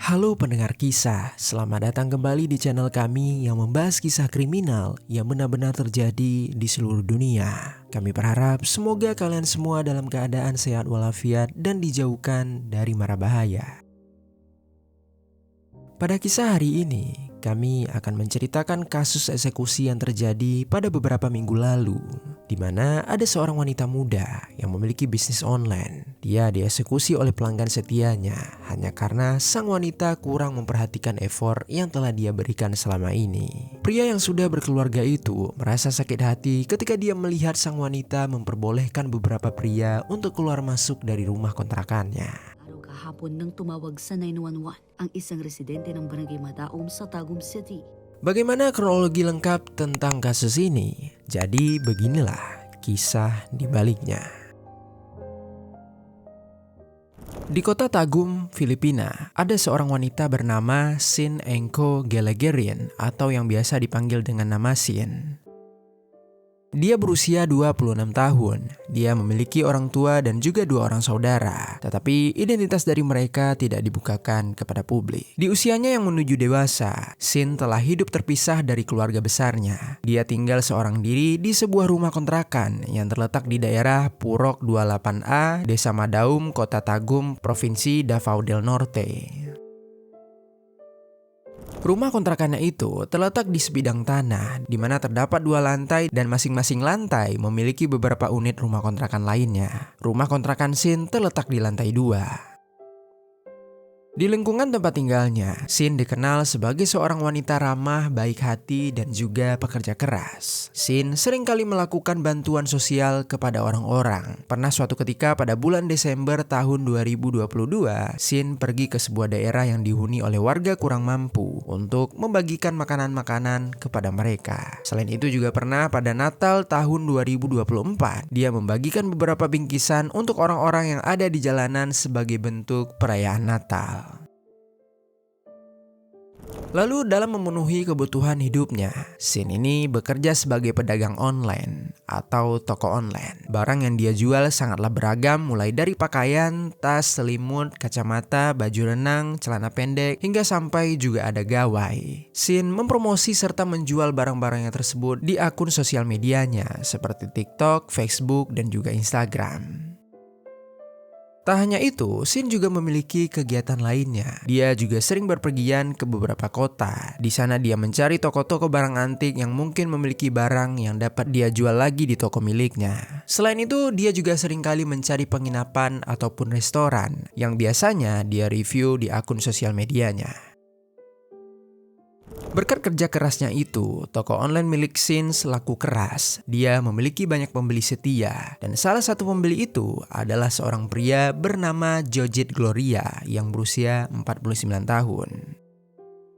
Halo pendengar kisah, selamat datang kembali di channel kami yang membahas kisah kriminal yang benar-benar terjadi di seluruh dunia. Kami berharap semoga kalian semua dalam keadaan sehat walafiat dan dijauhkan dari mara bahaya. Pada kisah hari ini, kami akan menceritakan kasus eksekusi yang terjadi pada beberapa minggu lalu, di mana ada seorang wanita muda yang memiliki bisnis online. Dia dieksekusi oleh pelanggan setianya hanya karena sang wanita kurang memperhatikan effort yang telah dia berikan selama ini. Pria yang sudah berkeluarga itu merasa sakit hati ketika dia melihat sang wanita memperbolehkan beberapa pria untuk keluar masuk dari rumah kontrakannya. Kahapon nang tumawag sa 911 ang isang residente ng Barangay Madaom sa Tagum City. Bagaimana kronologi lengkap tentang kasus ini? Jadi beginilah kisah di baliknya. Di kota Tagum, Filipina, ada seorang wanita bernama Sin Engco Gelegerian atau yang biasa dipanggil dengan nama Sin. Dia berusia 26 tahun. Dia memiliki orang tua dan juga 2 orang saudara. Tetapi identitas dari mereka tidak dibukakan kepada publik. Di usianya yang menuju dewasa, Sin telah hidup terpisah dari keluarga besarnya. Dia tinggal seorang diri di sebuah rumah kontrakan yang terletak di daerah Purok 28A, Desa Madaum, Kota Tagum, Provinsi Davao del Norte. Rumah kontrakannya itu terletak di sebidang tanah di mana terdapat 2 lantai dan masing-masing lantai memiliki beberapa unit rumah kontrakan lainnya. Rumah kontrakan Sin terletak di lantai 2. Di lingkungan tempat tinggalnya, Sin dikenal sebagai seorang wanita ramah, baik hati, dan juga pekerja keras. Sin seringkali melakukan bantuan sosial kepada orang-orang. Pernah suatu ketika pada bulan Desember tahun 2022, Sin pergi ke sebuah daerah yang dihuni oleh warga kurang mampu untuk membagikan makanan-makanan kepada mereka. Selain itu juga pernah pada Natal tahun 2024, dia membagikan beberapa bingkisan untuk orang-orang yang ada di jalanan sebagai bentuk perayaan Natal. Lalu dalam memenuhi kebutuhan hidupnya, Sin ini bekerja sebagai pedagang online atau toko online. Barang yang dia jual sangatlah beragam, mulai dari pakaian, tas, selimut, kacamata, baju renang, celana pendek, hingga sampai juga ada gawai. Sin mempromosi serta menjual barang-barangnya tersebut di akun sosial medianya seperti TikTok, Facebook, dan juga Instagram. Tak hanya itu, Sin juga memiliki kegiatan lainnya. Dia juga sering berpergian ke beberapa kota. Di sana dia mencari toko-toko barang antik yang mungkin memiliki barang yang dapat dia jual lagi di toko miliknya. Selain itu, dia juga seringkali mencari penginapan ataupun restoran yang biasanya dia review di akun sosial medianya. Berkat kerja kerasnya itu, toko online milik Sin laku keras. Dia memiliki banyak pembeli setia, dan salah satu pembeli itu adalah seorang pria bernama Jojit Gloria yang berusia 49 tahun.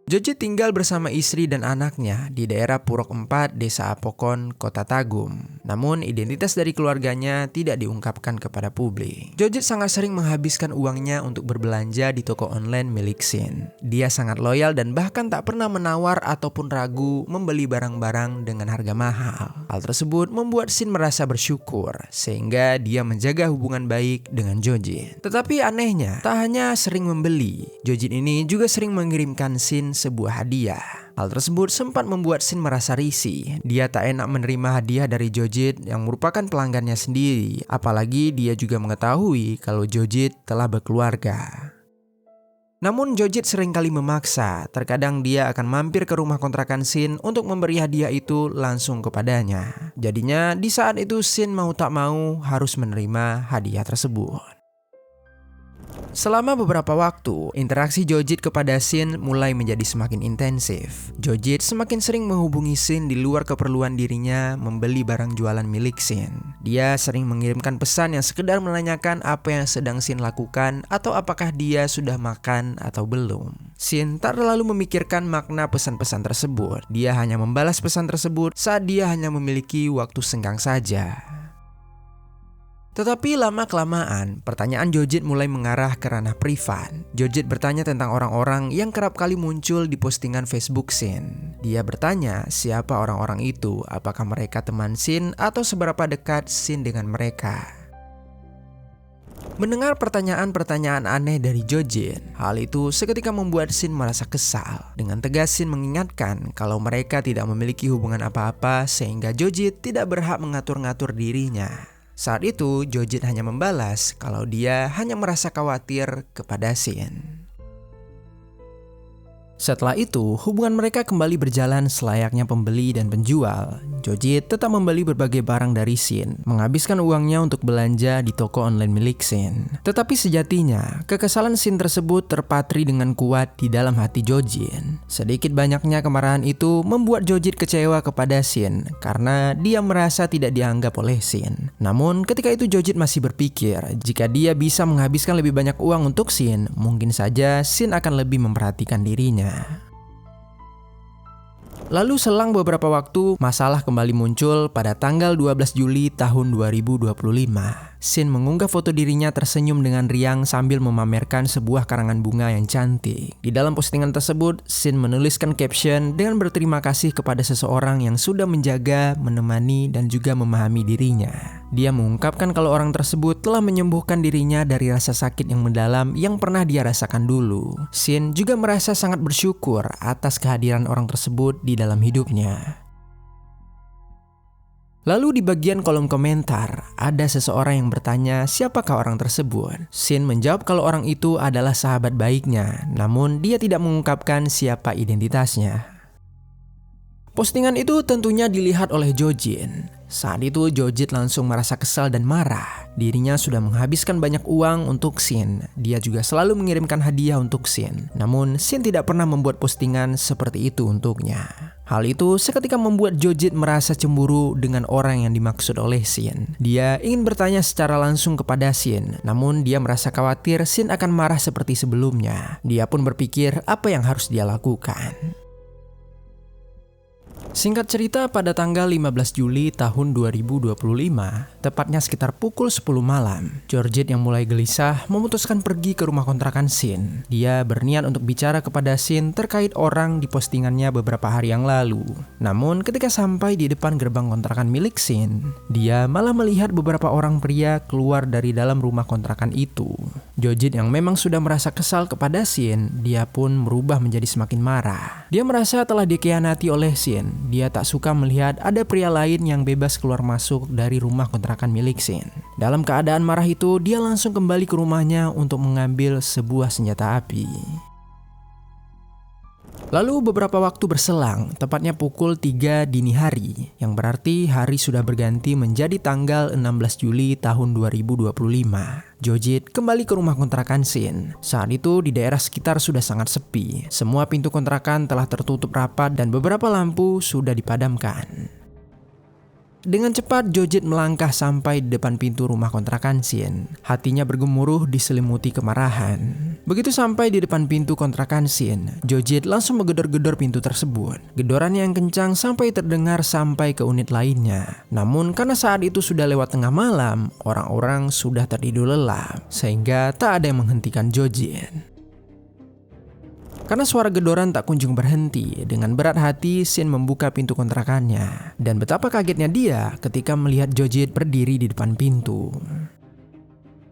Jojit tinggal bersama istri dan anaknya di daerah Purok 4, Desa Apokon, Kota Tagum. Namun identitas dari keluarganya tidak diungkapkan kepada publik. Jojit sangat sering menghabiskan uangnya untuk berbelanja di toko online milik Sin. Dia sangat loyal dan bahkan tak pernah menawar ataupun ragu membeli barang-barang dengan harga mahal. Hal tersebut membuat Sin merasa bersyukur sehingga dia menjaga hubungan baik dengan Jojit. Tetapi anehnya, tak hanya sering membeli, Jojit ini juga sering mengirimkan Sin sebuah hadiah. Hal tersebut sempat membuat Sin merasa risih. Dia tak enak menerima hadiah dari Jojit yang merupakan pelanggannya sendiri. Apalagi dia juga mengetahui kalau Jojit telah berkeluarga. Namun Jojit seringkali memaksa. Terkadang dia akan mampir ke rumah kontrakan Sin untuk memberi hadiah itu langsung kepadanya. Jadinya di saat itu Sin mau tak mau harus menerima hadiah tersebut. Selama beberapa waktu, interaksi Jojit kepada Sin mulai menjadi semakin intensif. Jojit semakin sering menghubungi Sin di luar keperluan dirinya membeli barang jualan milik Sin. Dia sering mengirimkan pesan yang sekedar menanyakan apa yang sedang Sin lakukan atau apakah dia sudah makan atau belum. Sin tak terlalu memikirkan makna pesan-pesan tersebut. Dia hanya membalas pesan tersebut saat dia hanya memiliki waktu senggang saja. Tetapi lama-kelamaan, pertanyaan Jojit mulai mengarah ke ranah privat. Jojit bertanya tentang orang-orang yang kerap kali muncul di postingan Facebook Sin. Dia bertanya siapa orang-orang itu, apakah mereka teman Sin atau seberapa dekat Sin dengan mereka. Mendengar pertanyaan-pertanyaan aneh dari Jojin, hal itu seketika membuat Shin merasa kesal. Dengan tegas Shin mengingatkan kalau mereka tidak memiliki hubungan apa-apa sehingga Jojin tidak berhak mengatur-ngatur dirinya. Saat itu Jojin hanya membalas kalau dia hanya merasa khawatir kepada Shin. Setelah itu, hubungan mereka kembali berjalan selayaknya pembeli dan penjual. Jojit tetap membeli berbagai barang dari Shin, menghabiskan uangnya untuk belanja di toko online milik Shin. Tetapi sejatinya, kekesalan Shin tersebut terpatri dengan kuat di dalam hati Jojin. Sedikit banyaknya kemarahan itu membuat Jojit kecewa kepada Shin karena dia merasa tidak dianggap oleh Shin. Namun, ketika itu Jojit masih berpikir, jika dia bisa menghabiskan lebih banyak uang untuk Shin, mungkin saja Shin akan lebih memperhatikan dirinya. Lalu selang beberapa waktu, masalah kembali muncul pada tanggal 12 Juli tahun 2025. Shin mengunggah foto dirinya tersenyum dengan riang sambil memamerkan sebuah karangan bunga yang cantik. Di dalam postingan tersebut, Shin menuliskan caption dengan berterima kasih kepada seseorang yang sudah menjaga, menemani, dan juga memahami dirinya. Dia mengungkapkan kalau orang tersebut telah menyembuhkan dirinya dari rasa sakit yang mendalam yang pernah dia rasakan dulu. Shin juga merasa sangat bersyukur atas kehadiran orang tersebut di dalam hidupnya. Lalu di bagian kolom komentar, ada seseorang yang bertanya siapakah orang tersebut. Shin menjawab kalau orang itu adalah sahabat baiknya, namun dia tidak mengungkapkan siapa identitasnya. Postingan itu tentunya dilihat oleh Jojin. Saat itu Jojit langsung merasa kesal dan marah. Dirinya sudah menghabiskan banyak uang untuk Shin. Dia juga selalu mengirimkan hadiah untuk Shin. Namun Shin tidak pernah membuat postingan seperti itu untuknya. Hal itu seketika membuat Jojit merasa cemburu dengan orang yang dimaksud oleh Shin. Dia ingin bertanya secara langsung kepada Shin, namun dia merasa khawatir Shin akan marah seperti sebelumnya. Dia pun berpikir apa yang harus dia lakukan. Singkat cerita, pada tanggal 15 Juli tahun 2025, tepatnya sekitar pukul 10 malam, Jojit yang mulai gelisah memutuskan pergi ke rumah kontrakan Shin. Dia berniat untuk bicara kepada Shin terkait orang di postingannya beberapa hari yang lalu. Namun ketika sampai di depan gerbang kontrakan milik Shin, dia malah melihat beberapa orang pria keluar dari dalam rumah kontrakan itu. Jojit yang memang sudah merasa kesal kepada Shin, dia pun berubah menjadi semakin marah. Dia merasa telah dikhianati oleh Shin. Dia tak suka melihat ada pria lain yang bebas keluar masuk dari rumah kontrakan milik Shin. Dalam keadaan marah itu, dia langsung kembali ke rumahnya untuk mengambil sebuah senjata api. Lalu beberapa waktu berselang, tepatnya pukul 3 dini hari, yang berarti hari sudah berganti menjadi tanggal 16 Juli tahun 2025. Jojit kembali ke rumah kontrakan Shin. Saat itu di daerah sekitar sudah sangat sepi. Semua pintu kontrakan telah tertutup rapat dan beberapa lampu sudah dipadamkan. Dengan cepat Jojit melangkah sampai di depan pintu rumah kontrakan Shin. Hatinya bergemuruh diselimuti kemarahan. Begitu sampai di depan pintu kontrakan Shin, Jojit langsung menggedor-gedor pintu tersebut. Gedoran yang kencang sampai terdengar sampai ke unit lainnya. Namun karena saat itu sudah lewat tengah malam, orang-orang sudah tertidur lelap, sehingga tak ada yang menghentikan Jojit. Karena suara gedoran tak kunjung berhenti, dengan berat hati Shin membuka pintu kontrakannya. Dan betapa kagetnya dia ketika melihat Jojit berdiri di depan pintu.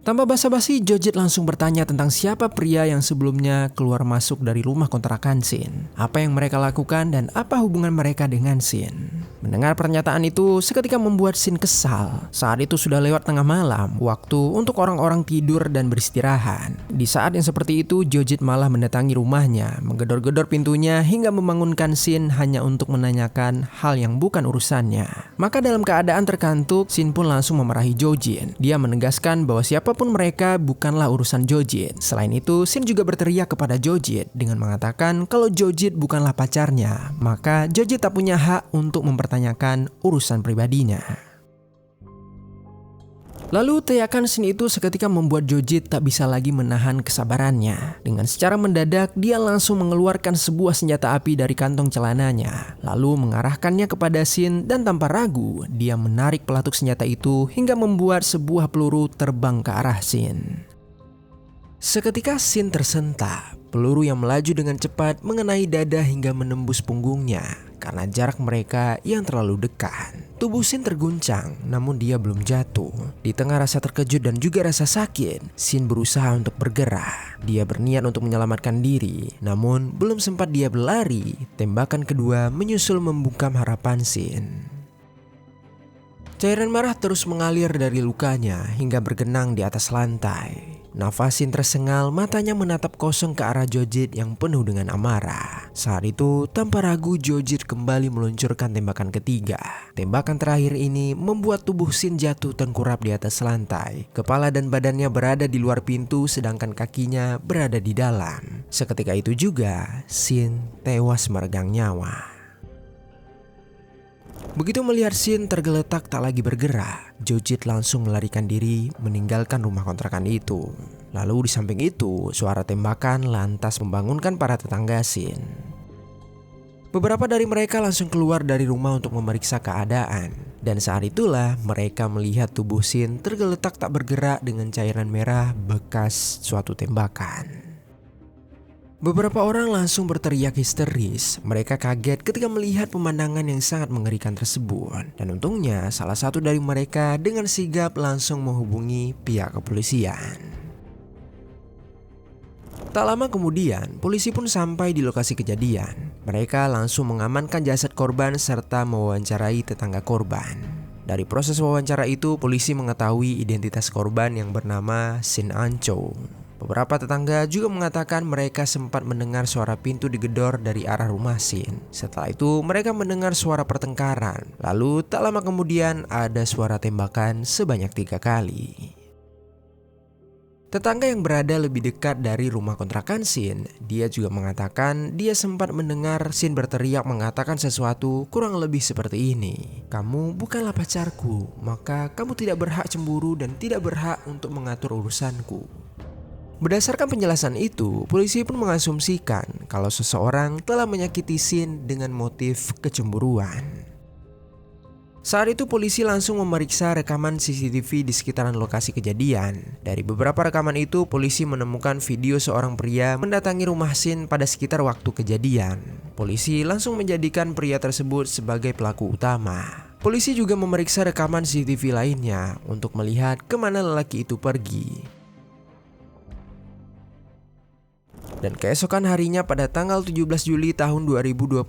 Tanpa basa-basi, Jojit langsung bertanya tentang siapa pria yang sebelumnya keluar masuk dari rumah kontrakan Shin. Apa yang mereka lakukan dan apa hubungan mereka dengan Shin. Mendengar pernyataan itu seketika membuat Shin kesal. Saat itu sudah lewat tengah malam, waktu untuk orang-orang tidur dan beristirahat. Di saat yang seperti itu, Jojit malah mendatangi rumahnya, menggedor-gedor pintunya hingga membangunkan Shin hanya untuk menanyakan hal yang bukan urusannya. Maka dalam keadaan terkantuk, Shin pun langsung memarahi Jojit. Dia menegaskan bahwa siapapun mereka bukanlah urusan Jojit. Selain itu, Shin juga berteriak kepada Jojit dengan mengatakan kalau Jojit bukanlah pacarnya, maka Jojit tak punya hak untuk mempertanyakan urusan pribadinya. Lalu teriakan Shin itu seketika membuat Jojit tak bisa lagi menahan kesabarannya. Dengan secara mendadak, dia langsung mengeluarkan sebuah senjata api dari kantong celananya, lalu mengarahkannya kepada Shin dan tanpa ragu, dia menarik pelatuk senjata itu hingga membuat sebuah peluru terbang ke arah Shin. Seketika Shin tersentak. Peluru yang melaju dengan cepat mengenai dada hingga menembus punggungnya. karena jarak mereka yang terlalu dekat. Tubuh Shin terguncang, namun dia belum jatuh. Di tengah rasa terkejut dan juga rasa sakit, Shin berusaha untuk bergerak. Dia berniat untuk menyelamatkan diri, namun belum sempat dia berlari, tembakan kedua menyusul membungkam harapan Shin. Cairan merah terus mengalir dari lukanya hingga bergenang di atas lantai. Nafas Shin tersengal, matanya menatap kosong ke arah Jojit yang penuh dengan amarah. Saat itu, tanpa ragu Jojit kembali meluncurkan tembakan ketiga. Tembakan terakhir ini membuat tubuh Shin jatuh tengkurap di atas lantai. Kepala dan badannya berada di luar pintu sedangkan kakinya berada di dalam. Seketika itu juga, Shin tewas meregang nyawa. Begitu melihat Shin tergeletak tak lagi bergerak, Jojit langsung melarikan diri meninggalkan rumah kontrakan itu. Lalu di samping itu, suara tembakan lantas membangunkan para tetangga Shin. Beberapa dari mereka langsung keluar dari rumah untuk memeriksa keadaan. Dan saat itulah mereka melihat tubuh Shin tergeletak tak bergerak dengan cairan merah bekas suatu tembakan. Beberapa orang langsung berteriak histeris. Mereka kaget ketika melihat pemandangan yang sangat mengerikan tersebut. Dan untungnya salah satu dari mereka dengan sigap langsung menghubungi pihak kepolisian. Tak lama kemudian, polisi pun sampai di lokasi kejadian. Mereka langsung mengamankan jasad korban serta mewawancarai tetangga korban. Dari proses wawancara itu, polisi mengetahui identitas korban yang bernama Shin An-cho. Beberapa tetangga juga mengatakan mereka sempat mendengar suara pintu digedor dari arah rumah Shin. Setelah itu mereka mendengar suara pertengkaran. Lalu tak lama kemudian ada suara tembakan sebanyak 3 kali. Tetangga yang berada lebih dekat dari rumah kontrakan Shin, dia juga mengatakan dia sempat mendengar Shin berteriak mengatakan sesuatu kurang lebih seperti ini. "Kamu bukanlah pacarku, maka kamu tidak berhak cemburu dan tidak berhak untuk mengatur urusanku." Berdasarkan penjelasan itu, polisi pun mengasumsikan kalau seseorang telah menyakiti Shin dengan motif kecemburuan. Saat itu polisi langsung memeriksa rekaman CCTV di sekitaran lokasi kejadian. Dari beberapa rekaman itu, polisi menemukan video seorang pria mendatangi rumah Shin pada sekitar waktu kejadian. Polisi langsung menjadikan pria tersebut sebagai pelaku utama. Polisi juga memeriksa rekaman CCTV lainnya untuk melihat kemana lelaki itu pergi. Dan keesokan harinya pada tanggal 17 Juli tahun 2025,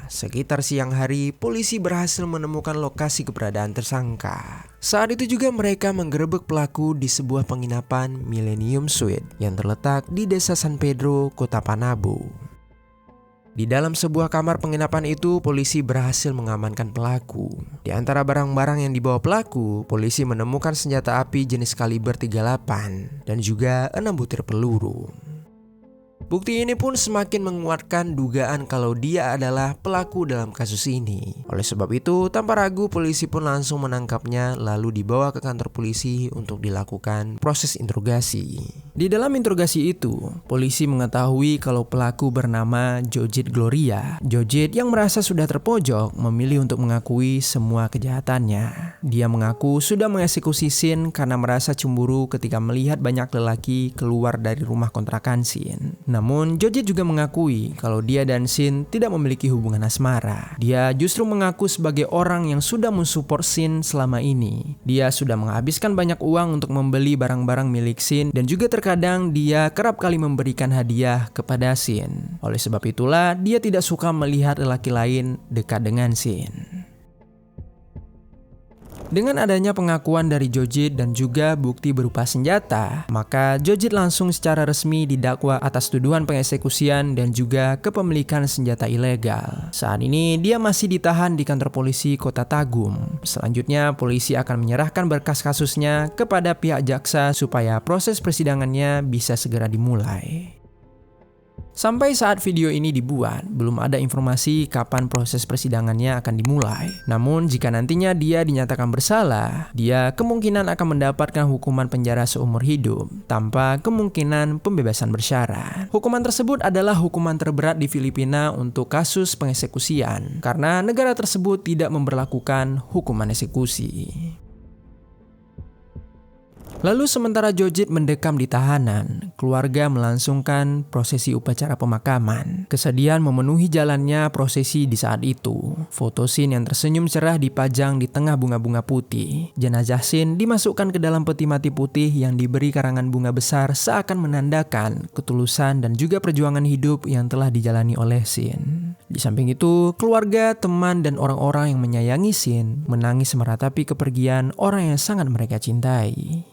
sekitar siang hari, polisi berhasil menemukan lokasi keberadaan tersangka. Saat itu juga mereka menggerebek pelaku di sebuah penginapan Millennium Suite yang terletak di Desa San Pedro, Kota Panabo. Di dalam sebuah kamar penginapan itu, polisi berhasil mengamankan pelaku. Di antara barang-barang yang dibawa pelaku, polisi menemukan senjata api jenis kaliber 38 dan juga 6 butir peluru. Bukti ini pun semakin menguatkan dugaan kalau dia adalah pelaku dalam kasus ini. Oleh sebab itu, tanpa ragu polisi pun langsung menangkapnya lalu dibawa ke kantor polisi untuk dilakukan proses interogasi. Di dalam interogasi itu, polisi mengetahui kalau pelaku bernama Jojit Gloria. Jojit yang merasa sudah terpojok memilih untuk mengakui semua kejahatannya. Dia mengaku sudah mengeksekusi Shin karena merasa cemburu ketika melihat banyak lelaki keluar dari rumah kontrakan Shin. Namun, Jojit juga mengakui kalau dia dan Shin tidak memiliki hubungan asmara. Dia justru mengaku sebagai orang yang sudah mensupport Shin selama ini. Dia sudah menghabiskan banyak uang untuk membeli barang-barang milik Shin dan juga terkadang dia kerap kali memberikan hadiah kepada Shin. Oleh sebab itulah, dia tidak suka melihat lelaki lain dekat dengan Shin. Dengan adanya pengakuan dari Jojit dan juga bukti berupa senjata, maka Jojit langsung secara resmi didakwa atas tuduhan pengeksekusian dan juga kepemilikan senjata ilegal. Saat ini dia masih ditahan di kantor polisi Kota Tagum. Selanjutnya polisi akan menyerahkan berkas kasusnya kepada pihak jaksa supaya proses persidangannya bisa segera dimulai. Sampai saat video ini dibuat, belum ada informasi kapan proses persidangannya akan dimulai. Namun jika nantinya dia dinyatakan bersalah, dia kemungkinan akan mendapatkan hukuman penjara seumur hidup tanpa kemungkinan pembebasan bersyarat. Hukuman tersebut adalah hukuman terberat di Filipina untuk kasus pengeksekusian karena negara tersebut tidak memberlakukan hukuman eksekusi. Lalu sementara Jojit mendekam di tahanan, keluarga melangsungkan prosesi upacara pemakaman. Kesedihan memenuhi jalannya prosesi di saat itu. Foto Sin yang tersenyum cerah dipajang di tengah bunga-bunga putih. Jenazah Sin dimasukkan ke dalam peti mati putih yang diberi karangan bunga besar seakan menandakan ketulusan dan juga perjuangan hidup yang telah dijalani oleh Sin. Di samping itu, keluarga, teman, dan orang-orang yang menyayangi Sin menangis meratapi kepergian orang yang sangat mereka cintai.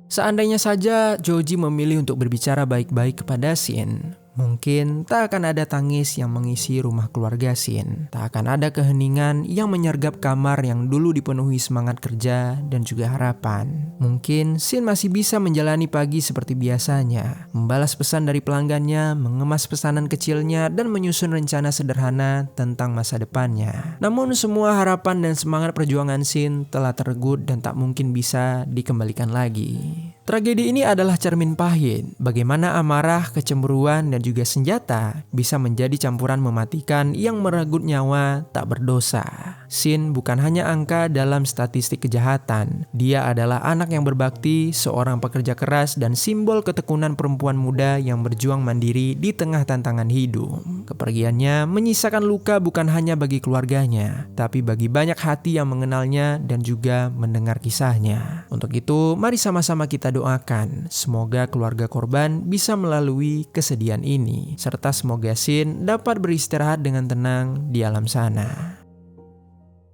Seandainya saja Joji memilih untuk berbicara baik-baik kepada Sin, mungkin tak akan ada tangis yang mengisi rumah keluarga Sin. Tak akan ada keheningan yang menyergap kamar yang dulu dipenuhi semangat kerja dan juga harapan. Mungkin Sin masih bisa menjalani pagi seperti biasanya, membalas pesan dari pelanggannya, mengemas pesanan kecilnya, dan menyusun rencana sederhana tentang masa depannya. Namun semua harapan dan semangat perjuangan Sin telah terenggut dan tak mungkin bisa dikembalikan lagi. Tragedi ini adalah cermin pahit bagaimana amarah, kecemburuan, dan juga senjata bisa menjadi campuran mematikan yang merenggut nyawa tak berdosa. Sin bukan hanya angka dalam statistik kejahatan. Dia adalah anak yang berbakti, seorang pekerja keras, dan simbol ketekunan perempuan muda yang berjuang mandiri di tengah tantangan hidup. Kepergiannya menyisakan luka bukan hanya bagi keluarganya, tapi bagi banyak hati yang mengenalnya dan juga mendengar kisahnya. Untuk itu, mari sama-sama kita doakan semoga keluarga korban bisa melalui kesedihan ini, serta semoga Sin dapat beristirahat dengan tenang di alam sana.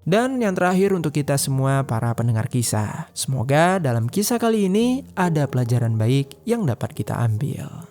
Dan yang terakhir untuk kita semua para pendengar kisah, semoga dalam kisah kali ini ada pelajaran baik yang dapat kita ambil.